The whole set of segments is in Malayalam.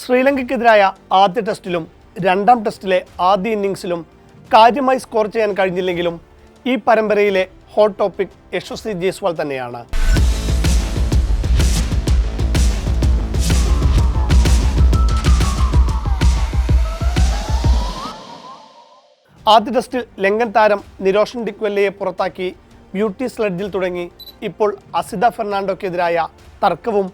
ശ്രീലങ്കയ്ക്കെതിരായ ആദ്യ ടെസ്റ്റിലും രണ്ടാം ടെസ്റ്റിലെ ആദ്യ ഇന്നിംഗ്സിലും കാര്യമായി സ്കോർ ചെയ്യാൻ കഴിഞ്ഞില്ലെങ്കിലും ഈ പരമ്പരയിലെ ഹോട്ട് ടോപ്പിക് യശസ്വി ജയ്സ്വാൾ തന്നെയാണ്. ആദ്യ ടെസ്റ്റിൽ ലങ്കൻ താരം നിരോഷൻ ഡിക്വെല്ലയെ പുറത്താക്കി ബ്യൂട്ടി സ്ലെഡ്ജിൽ തുടങ്ങി ഇപ്പോൾ അസിത ഫെർണാണ്ടോയ്ക്കെതിരായ തർക്കവും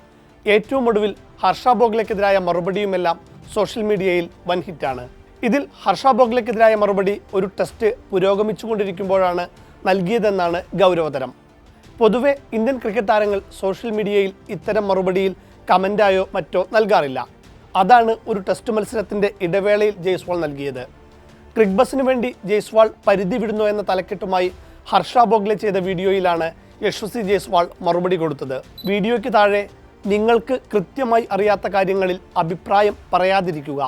ഏറ്റവും ഒടുവിൽ ഹർഷ ബോഗ്ലെക്കെതിരായ മറുപടിയുമെല്ലാം സോഷ്യൽ മീഡിയയിൽ വൻ ഹിറ്റാണ്. ഇതിൽ ഹർഷ ബോഗ്ലെക്കെതിരായ മറുപടി ഒരു ടെസ്റ്റ് പുരോഗമിച്ചുകൊണ്ടിരിക്കുമ്പോഴാണ് നൽകിയതെന്നാണ് ഗൗരവതരം. പൊതുവെ ഇന്ത്യൻ ക്രിക്കറ്റ് താരങ്ങൾ സോഷ്യൽ മീഡിയയിൽ ഇത്തരം മറുപടിയിൽ കമൻ്റായോ മറ്റോ നൽകാറില്ല. അതാണ് ഒരു ടെസ്റ്റ് മത്സരത്തിൻ്റെ ഇടവേളയിൽ ജയ്സ്വാൾ നൽകിയത്. ക്രിക്ബസിന് വേണ്ടി ജയ്സ്വാൾ പരിധി വിടുന്നു എന്ന തലക്കെട്ടുമായി ഹർഷ ബോഗ്ലെ ചെയ്ത വീഡിയോയിലാണ് യശസ്വി ജയ്സ്വാൾ മറുപടി കൊടുത്തത്. വീഡിയോയ്ക്ക് താഴെ നിങ്ങൾക്ക് കൃത്യമായി അറിയാത്ത കാര്യങ്ങളിൽ അഭിപ്രായം പറയാതിരിക്കുക,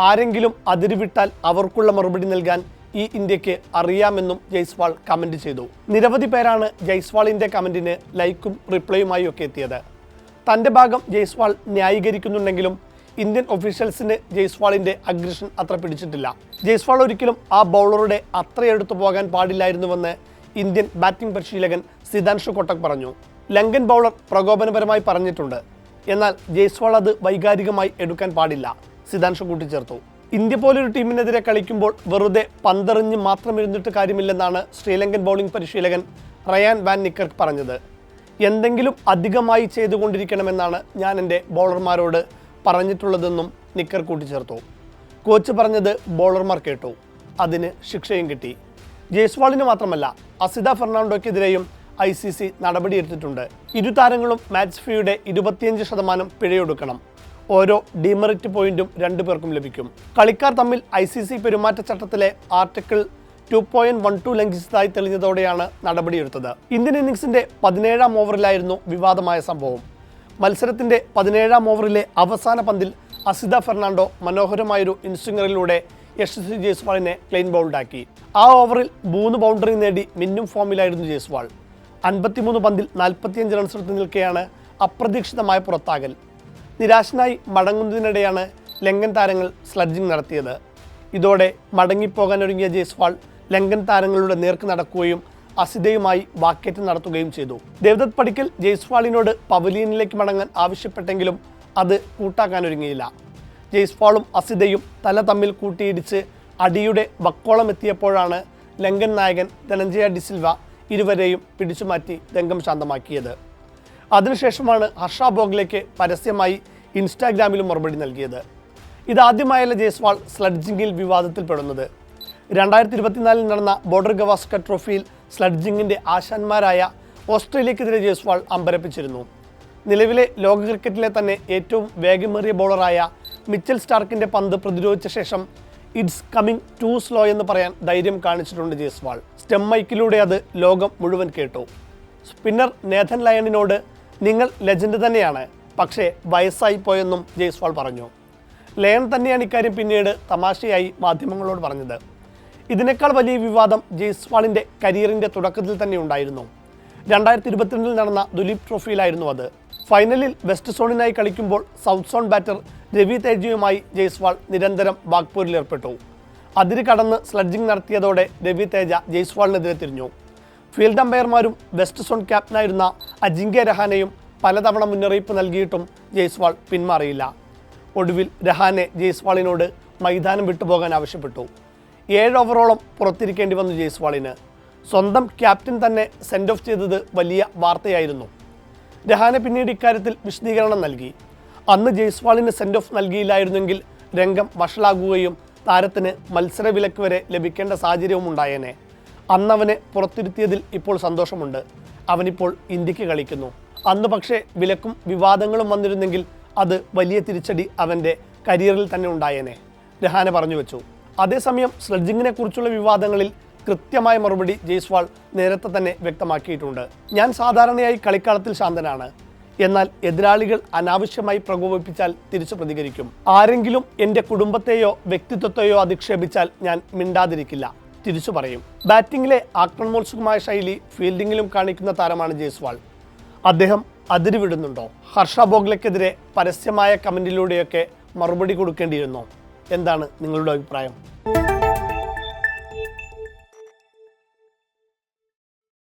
ആരെങ്കിലും അതിരുവിട്ടാൽ അവർക്കുള്ള മറുപടി നൽകാൻ ഈ ഇന്ത്യക്ക് അറിയാമെന്നും ജയ്സ്വാൾ കമൻറ്റ് ചെയ്തു. നിരവധി പേരാണ് ജയ്സ്വാളിൻ്റെ കമൻറ്റിന് ലൈക്കും റിപ്ലൈയുമായി ഒക്കെ എത്തിയത്. തൻ്റെ ഭാഗം ജയ്സ്വാൾ ന്യായീകരിക്കുന്നുണ്ടെങ്കിലും ഇന്ത്യൻ ഒഫീഷ്യൽസിന് ജയ്സ്വാളിൻ്റെ അഗ്രഷൻ അത്ര പിടിച്ചിട്ടില്ല. ജയ്സ്വാൾ ഒരിക്കലും ആ ബൗളറുടെ അത്രയെടുത്തു പോകാൻ പാടില്ലായിരുന്നുവെന്ന് ഇന്ത്യൻ ബാറ്റിംഗ് പരിശീലകൻ സിദ്ധാൻഷു കൊട്ടക് പറഞ്ഞു. ലങ്കൻ ബൗളർ പ്രകോപനപരമായി പറഞ്ഞിട്ടുണ്ട്, എന്നാൽ ജയ്സ്വാൾ അത് വൈകാരികമായി എടുക്കാൻ പാടില്ല, സിദ്ധാൻഷു കൂട്ടിച്ചേർത്തു. ഇന്ത്യ പോലൊരു ടീമിനെതിരെ കളിക്കുമ്പോൾ വെറുതെ പന്തെറിഞ്ഞ് മാത്രം ഇരുന്നിട്ട് കാര്യമില്ലെന്നാണ് ശ്രീലങ്കൻ ബൗളിംഗ് പരിശീലകൻ റയാൻ വാൻ നിക്കർക്ക് പറഞ്ഞത്. എന്തെങ്കിലും അധികമായി ചെയ്തുകൊണ്ടിരിക്കണമെന്നാണ് ഞാൻ എൻ്റെ ബൗളർമാരോട് പറഞ്ഞിട്ടുള്ളതെന്നും നിക്കർ കൂട്ടിച്ചേർത്തു. കോച്ച് പറഞ്ഞത് ബൗളർമാർ കേട്ടു, അതിന് ശിക്ഷയും കിട്ടി. ജയ്സ്വാളിന് മാത്രമല്ല അസിത ഫെർണാണ്ടോയ്ക്കെതിരെയും ICC നടപടിയെടുത്തിട്ടുണ്ട്. ഇരു താരങ്ങളും മാച്ച് ഫീയുടെ 25% പിഴയൊടുക്കണം. ഓരോ ഡിമെറിറ്റ് പോയിന്റും രണ്ടു പേർക്കും ലഭിക്കും. കളിക്കാർ തമ്മിൽ ICC പെരുമാറ്റച്ചട്ടത്തിലെ ആർട്ടിക്കിൾ 2.12 ലംഘിച്ചതായി തെളിഞ്ഞതോടെയാണ് നടപടിയെടുത്തത്. ഇന്ത്യൻ ഇന്നിംഗ്സിന്റെ 17ാം ഓവറിലായിരുന്നു വിവാദമായ സംഭവം. മത്സരത്തിന്റെ 17ാം ഓവറിലെ അവസാന പന്തിൽ അസിത ഫെർണാണ്ടോ മനോഹരമായൊരു ഇൻസ്വിംഗറിലൂടെ യശസ്വി ജയ്സ്വാളിനെ ക്ലീൻ ബൗൾഡാക്കി. ആ ഓവറിൽ 3 ബൗണ്ടറി നേടി മിന്നും ഫോമിലായിരുന്നു ജയ്സ്വാൾ. 53 പന്തിൽ 45 റൺസ് എടുത്ത് നിൽക്കെയാണ് അപ്രതീക്ഷിതമായ പുറത്താകൽ. നിരാശനായി മടങ്ങുന്നതിനിടെയാണ് ലങ്കൻ താരങ്ങൾ സ്ലഡ്ജിംഗ് നടത്തിയത്. ഇതോടെ മടങ്ങിപ്പോകാനൊരുങ്ങിയ ജയ്സ്വാൾ ലങ്കൻ താരങ്ങളുടെ നേർക്ക് നടക്കുകയും അസിതയുമായി വാക്കേറ്റം നടത്തുകയും ചെയ്തു. ദേവദത്ത് പടിക്കൽ ജയ്സ്വാളിനോട് പവലിയനിലേക്ക് മടങ്ങാൻ ആവശ്യപ്പെട്ടെങ്കിലും അത് കൂട്ടാക്കാനൊരുങ്ങിയില്ല. ജയ്സ്വാളും അസിതയും തല തമ്മിൽ കൂട്ടിയിടിച്ച് അടിയുടെ വക്കോളം എത്തിയപ്പോഴാണ് ലങ്കൻ നായകൻ ധനഞ്ജയ ഡിസിൽവ ഇരുവരെയും പിടിച്ചുമാറ്റി രംഗം ശാന്തമാക്കിയത്. അതിനുശേഷമാണ് ഹർഷ ബോഗ്ലെക്ക് പരസ്യമായി ഇൻസ്റ്റാഗ്രാമിലും മറുപടി നൽകിയത്. ഇതാദ്യമായല്ല ജയ്സ്വാൾ സ്ലഡ്ജിങ്ങിൽ വിവാദത്തിൽപ്പെടുന്നത്. 2024 നടന്ന ബോർഡർ ഗവാസ്കർ ട്രോഫിയിൽ സ്ലഡ്ജിങ്ങിൻ്റെ ആശാന്മാരായ ഓസ്ട്രേലിയക്കെതിരെ ജയ്സ്വാൾ അമ്പരപ്പിച്ചിരുന്നു. നിലവിലെ ലോക ക്രിക്കറ്റിലെ തന്നെ ഏറ്റവും വേഗമേറിയ ബൗളറായ മിച്ചൽ സ്റ്റാർക്കിൻ്റെ പന്ത് പ്രതിരോധിച്ച ശേഷം ഇറ്റ്സ് കമ്മിങ് ടു സ്ലോ എന്ന് പറയാൻ ധൈര്യം കാണിച്ചിട്ടുണ്ട് ജയ്സ്വാൾ. സ്റ്റെം മൈക്കിലൂടെ അത് ലോകം മുഴുവൻ കേട്ടു. സ്പിന്നർ നേഥൻ ലയണിനോട് നിങ്ങൾ ലെജൻഡ് തന്നെയാണ്, പക്ഷേ വയസ്സായി പോയെന്നും ജയ്സ്വാൾ പറഞ്ഞു. ലയൺ തന്നെയാണ് ഇക്കാര്യം പിന്നീട് തമാശയായി മാധ്യമങ്ങളോട് പറഞ്ഞത്. ഇതിനേക്കാൾ വലിയ വിവാദം ജയ്സ്വാളിൻ്റെ കരിയറിൻ്റെ തുടക്കത്തിൽ തന്നെ ഉണ്ടായിരുന്നു. 2022 നടന്ന ദുലീപ് ട്രോഫിയിലായിരുന്നു അത്. ഫൈനലിൽ വെസ്റ്റ് സോണിനായി കളിക്കുമ്പോൾ സൗത്ത് സോൺ ബാറ്റർ രവി തേജയുമായി ജയ്സ്വാൾ നിരന്തരം വാക്പോരിലേർപ്പെട്ടു. അതിര് കടന്ന് സ്ലഡ്ജിംഗ് നടത്തിയതോടെ രവി തേജ ജയ്സ്വാളിനെതിരെ തിരിഞ്ഞു. ഫീൽഡ് അമ്പയർമാരും വെസ്റ്റ് സോൺ ക്യാപ്റ്റനായിരുന്ന അജിങ്ക്യ രഹാനെയും പലതവണ മുന്നറിയിപ്പ് നൽകിയിട്ടും ജയ്സ്വാൾ പിന്മാറിയില്ല. ഒടുവിൽ രഹാനെ ജയ്സ്വാളിനോട് മൈതാനം വിട്ടുപോകാൻ ആവശ്യപ്പെട്ടു. 7 ഓവറോളം പുറത്തിരിക്കേണ്ടി വന്നു ജയ്സ്വാളിന്. സ്വന്തം ക്യാപ്റ്റൻ തന്നെ സെൻഡ് ഓഫ് ചെയ്തത് വലിയ വാർത്തയായിരുന്നു. രഹാനെ പിന്നീട് ഇക്കാര്യത്തിൽ വിശദീകരണം നൽകി. അന്ന് ജയ്സ്വാളിന് സെൻഡ് ഓഫ് നൽകിയില്ലായിരുന്നെങ്കിൽ രംഗം വഷളാകുകയും താരത്തിന് മത്സര വിലക്ക് വരെ ലഭിക്കേണ്ട സാഹചര്യവും ഉണ്ടായേനെ. അന്നവനെ പുറത്തിരുത്തിയതിൽ ഇപ്പോൾ സന്തോഷമുണ്ട്. അവനിപ്പോൾ ഇന്ത്യക്ക് കളിക്കുന്നു. അന്ന് പക്ഷേ വിലക്കും വിവാദങ്ങളും വന്നിരുന്നെങ്കിൽ അത് വലിയ തിരിച്ചടി അവൻ്റെ കരിയറിൽ തന്നെ ഉണ്ടായേനെ, രഹാനെ പറഞ്ഞു വെച്ചു. അതേസമയം സ്ലഡ്ജിങ്ങിനെ കുറിച്ചുള്ള വിവാദങ്ങളിൽ കൃത്യമായ മറുപടി ജയ്സ്വാൾ നേരത്തെ തന്നെ വ്യക്തമാക്കിയിട്ടുണ്ട്. ഞാൻ സാധാരണയായി കളിക്കളത്തിൽ ശാന്തനാണ്, എന്നാൽ എതിരാളികൾ അനാവശ്യമായി പ്രകോപിപ്പിച്ചാൽ തിരിച്ചു പ്രതികരിക്കും. ആരെങ്കിലും എൻ്റെ കുടുംബത്തെയോ വ്യക്തിത്വത്തെയോ അധിക്ഷേപിച്ചാൽ ഞാൻ മിണ്ടാതിരിക്കില്ല, തിരിച്ചു പറയും. ബാറ്റിങ്ങിലെ ആക്രമണോത്സുകമായ ശൈലി ഫീൽഡിങ്ങിലും കാണിക്കുന്ന താരമാണ് ജയ്സ്വാൾ. അദ്ദേഹം അതിരുവിടുന്നുണ്ടോ? ഹർഷ ബോഗ്ലെക്കെതിരെ പരസ്യമായ കമന്റിലൂടെയൊക്കെ മറുപടി കൊടുക്കേണ്ടിയിരുന്നോ? എന്താണ് നിങ്ങളുടെ അഭിപ്രായം?